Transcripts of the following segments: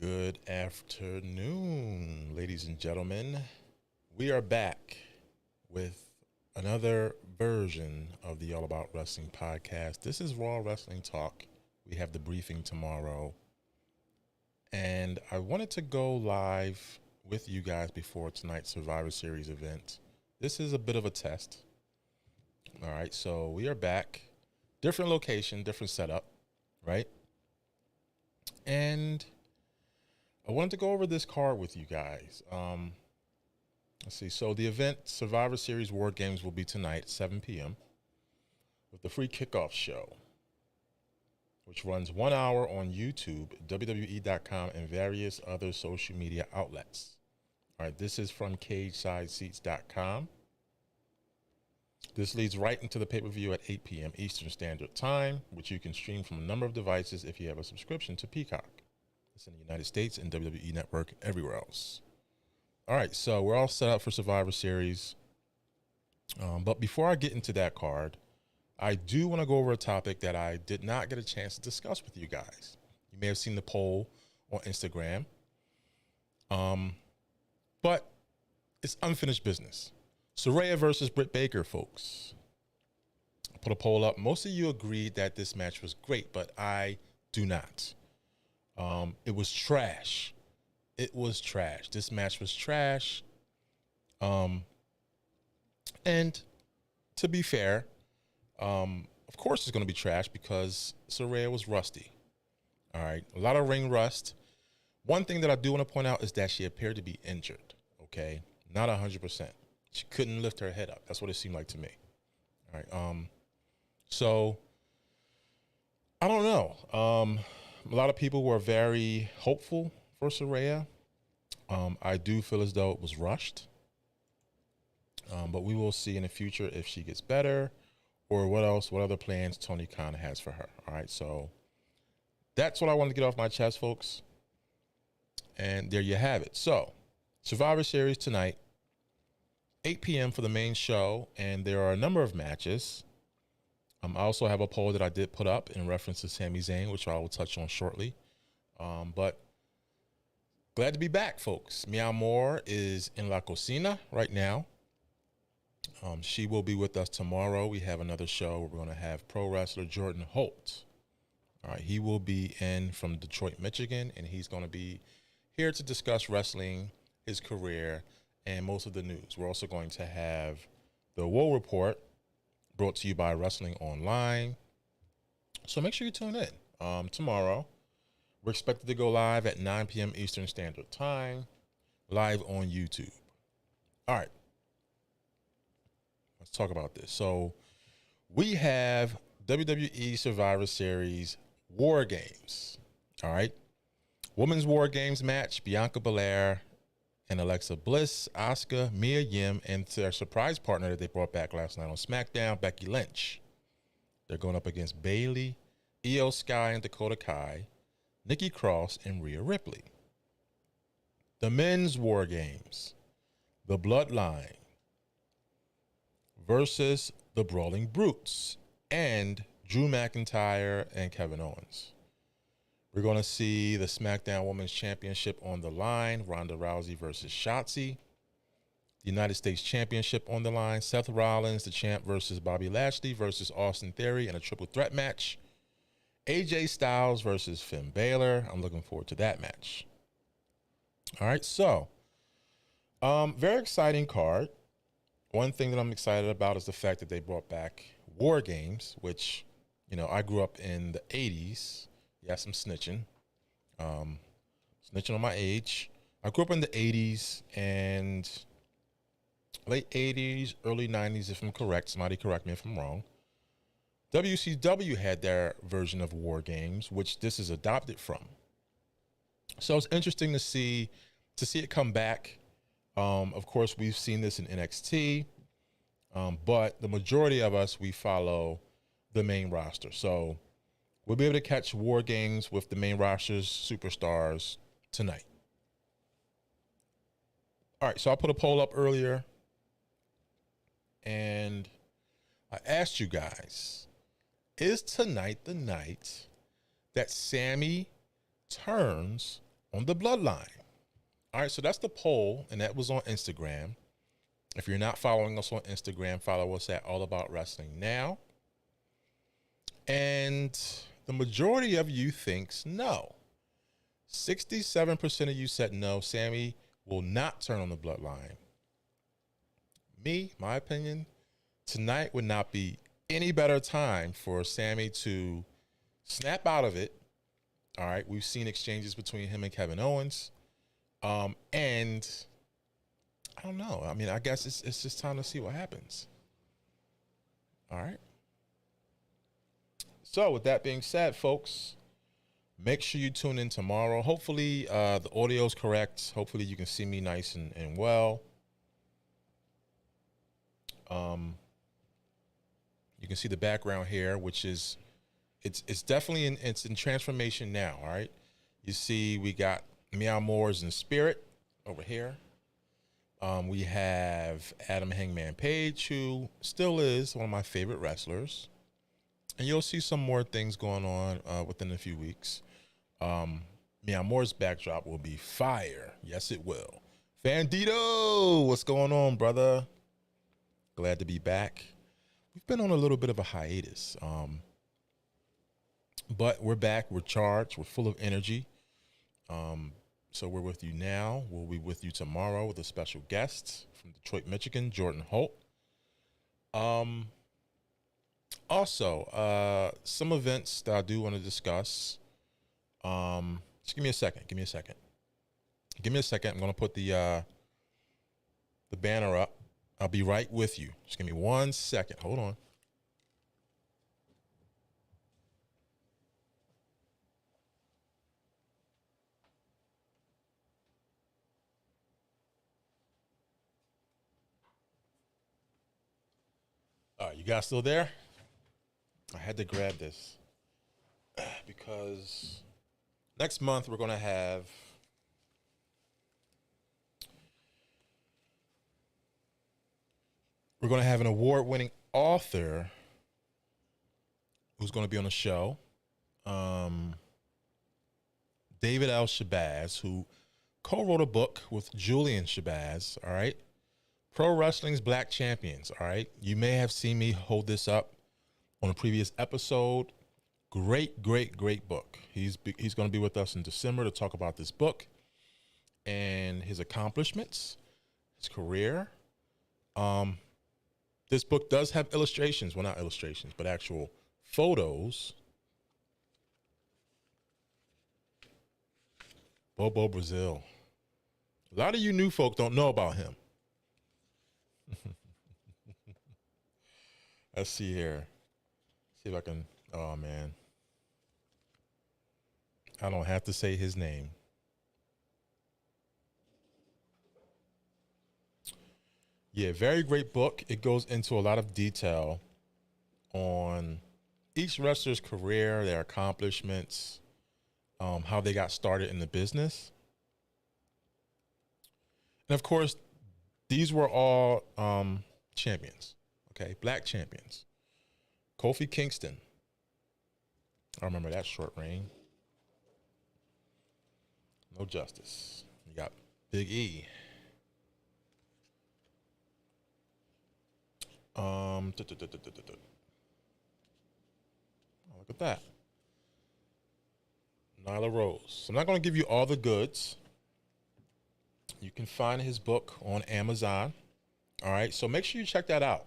Good afternoon, ladies and gentlemen. We are back with another version of the All About Wrestling podcast. This is Raw Wrestling Talk. We have the briefing tomorrow. And I wanted to go live with you guys before tonight's Survivor Series event. This is a bit of a test. All right, so we are back. Different location, different setup, right? And I wanted to go over this card with you guys. Let's see. So the event, Survivor Series War Games, will be tonight, 7 p.m. with the free kickoff show, which runs 1 hour on YouTube, WWE.com, and various other social media outlets. All right, this is from CagesideSeats.com. This leads right into the pay-per-view at 8 p.m. Eastern Standard Time, which you can stream from a number of devices if you have a subscription to Peacock. It's in the United States and WWE Network everywhere else. All right, so we're all set up for Survivor Series. But before I get into that card, I do want to go over a topic that I did not get a chance to discuss with you guys. You may have seen the poll on Instagram. But it's unfinished business. Saraya versus Britt Baker, folks. I put a poll up. Most of you agreed that this match was great, but I do not. It was trash. It was trash. This match was trash. And to be fair, of course it's going to be trash because Saraya was rusty. All right. A lot of ring rust. One thing that I do want to point out is that she appeared to be injured. Okay. Not 100%. She couldn't lift her head up. That's what it seemed like to me. All right. So I don't know. A lot of people were very hopeful for Saraya. I do feel as though it was rushed. But we will see in the future if she gets better or what other plans Tony Khan has for her. All right. So that's what I wanted to get off my chest, folks. And there you have it. So Survivor Series tonight, 8 p.m. for the main show. And there are a number of matches. I also have a poll that I did put up in reference to Sami Zayn, which I will touch on shortly. But glad to be back, folks. Mia Moore is in La Cocina right now. She will be with us tomorrow. We have another show where we're going to have pro wrestler Jordan Holt. All right, he will be in from Detroit, Michigan, and he's going to be here to discuss wrestling, his career, and most of the news. We're also going to have the Woe Report, brought to you by Wrestling Online. So make sure you tune in tomorrow. We're expected to go live at 9 p.m. Eastern Standard Time, live on YouTube. All right. Let's talk about this. So we have WWE Survivor Series War Games. All right. Women's War Games match, Bianca Belair and Alexa Bliss, Asuka, Mia Yim, and their surprise partner that they brought back last night on SmackDown, Becky Lynch. They're going up against Bayley, Io Sky and Dakota Kai, Nikki Cross, and Rhea Ripley. The Men's War Games, The Bloodline versus the Brawling Brutes and Drew McIntyre and Kevin Owens. We're going to see the SmackDown Women's Championship on the line, Ronda Rousey versus Shotzi. The United States Championship on the line, Seth Rollins, the champ, versus Bobby Lashley versus Austin Theory in a triple threat match. AJ Styles versus Finn Balor. I'm looking forward to that match. All right, so very exciting card. One thing that I'm excited about is the fact that they brought back War Games, which, you know, I grew up in the 80s. Yes, I'm snitching. Snitching on my age. I grew up in the 80s and late 80s, early 90s, if I'm correct. Somebody correct me if I'm wrong. WCW had their version of War Games, which this is adopted from. So it's interesting to see it come back. Of course, we've seen this in NXT, but the majority of us, we follow the main roster. So we'll be able to catch War Games with the main roster's superstars tonight. All right, so I put a poll up earlier, and I asked you guys, is tonight the night that Sami turns on the bloodline. All right, so that's the poll, and that was on Instagram. If you're not following us on Instagram, follow us at All About Wrestling Now. And the majority of you thinks no. 67% of you said no, Sammy will not turn on the bloodline. Me, my opinion, tonight would not be any better time for Sammy to snap out of it. All right, we've seen exchanges between him and Kevin Owens. And I don't know. I mean, I guess it's just time to see what happens. All right. So with that being said, folks, make sure you tune in tomorrow. Hopefully the audio is correct. Hopefully you can see me nice and well. You can see the background here, which is it's definitely it's in transformation now. All right. You see we got Meow Moore's in spirit over here. We have Adam Hangman Page, who still is one of my favorite wrestlers. And you'll see some more things going on within a few weeks. Meow Moore's backdrop will be fire. Yes, it will. Fandito, what's going on, brother? Glad to be back. We've been on a little bit of a hiatus. But we're back. We're charged. We're full of energy. So we're with you now. We'll be with you tomorrow with a special guest from Detroit, Michigan, Jordan Holt. Also, some events that I do want to discuss. Just give me a second. Give me a second. I'm going to put the banner up. I'll be right with you. Just give me 1 second. Hold on. All right, you guys still there? I had to grab this because next month we're going to have an award-winning author who's going to be on the show. David L. Shabazz, who co-wrote a book with Julian Shabazz, all right? Pro Wrestling's Black Champions, all right? You may have seen me hold this up on a previous episode. Great book. He's going to be with us in December to talk about this book and his accomplishments, his career. This book does have illustrations. Well, not illustrations, but actual photos. Bobo Brazil. A lot of you new folk don't know about him. Let's see here. See if I can. Oh, man. I don't have to say his name. Yeah, very great book. It goes into a lot of detail on each wrestler's career, their accomplishments, how they got started in the business. And of course, these were all champions, okay? Black champions. Kofi Kingston. I remember that short reign. No Justice. You got Big E. Oh, look at that. Nyla Rose. So I'm not going to give you all the goods. You can find his book on Amazon. All right. So make sure you check that out.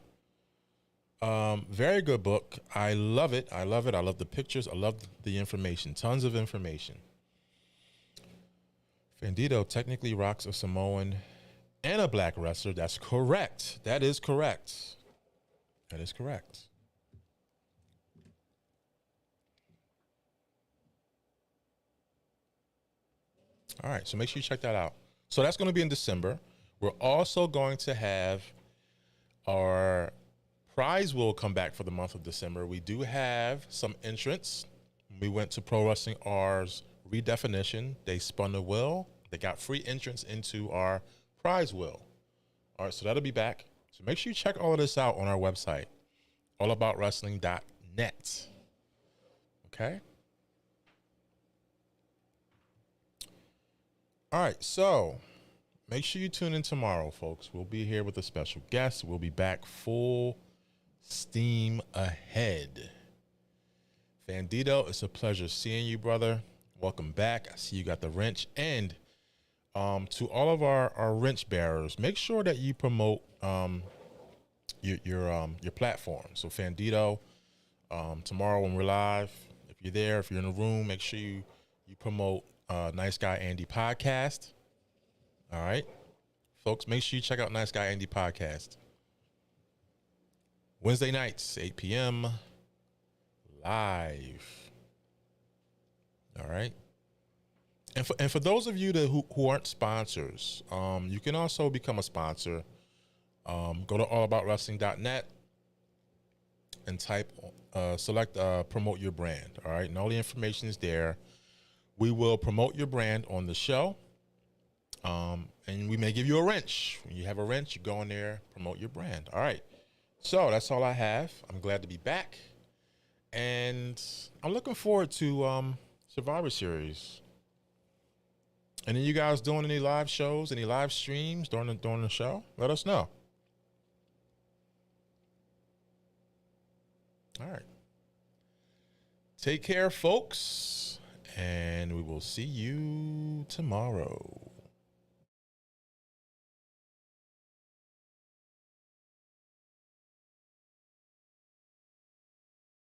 Very good book. I love it. I love the pictures. I love the information. Tons of information. Fandito technically rocks a Samoan and a black wrestler. That's correct. That is correct. That is correct. All right, so make sure you check that out. So that's going to be in December. We're also going to have our prize will come back for the month of December. We do have some entrants. We went to Pro Wrestling R's redefinition. They spun the wheel. They got free entrance into our prize wheel. All right, so that'll be back. So make sure you check all of this out on our website, allaboutwrestling.net. Okay? All right, so make sure you tune in tomorrow, folks. We'll be here with a special guest. We'll be back full steam ahead. Fandito, it's a pleasure seeing you, brother. Welcome back. I see you got the wrench. And to all of our wrench bearers, make sure that you promote your platform. So Fandito, tomorrow when we're live, if you're there, if you're in the room, make sure you promote Nice Guy Andy podcast. All right, folks, make sure you check out Nice Guy Andy podcast. Wednesday nights, 8 p.m. live. All right. And for those of you who aren't sponsors, you can also become a sponsor. Go to allaboutwrestling.net and select promote your brand. All right. And all the information is there. We will promote your brand on the show. And we may give you a wrench. When you have a wrench, you go in there, promote your brand. All right. So that's all I have. I'm glad to be back. And I'm looking forward to Survivor Series. And then you guys doing any live shows, any live streams during the show? Let us know. All right. Take care, folks. And we will see you tomorrow.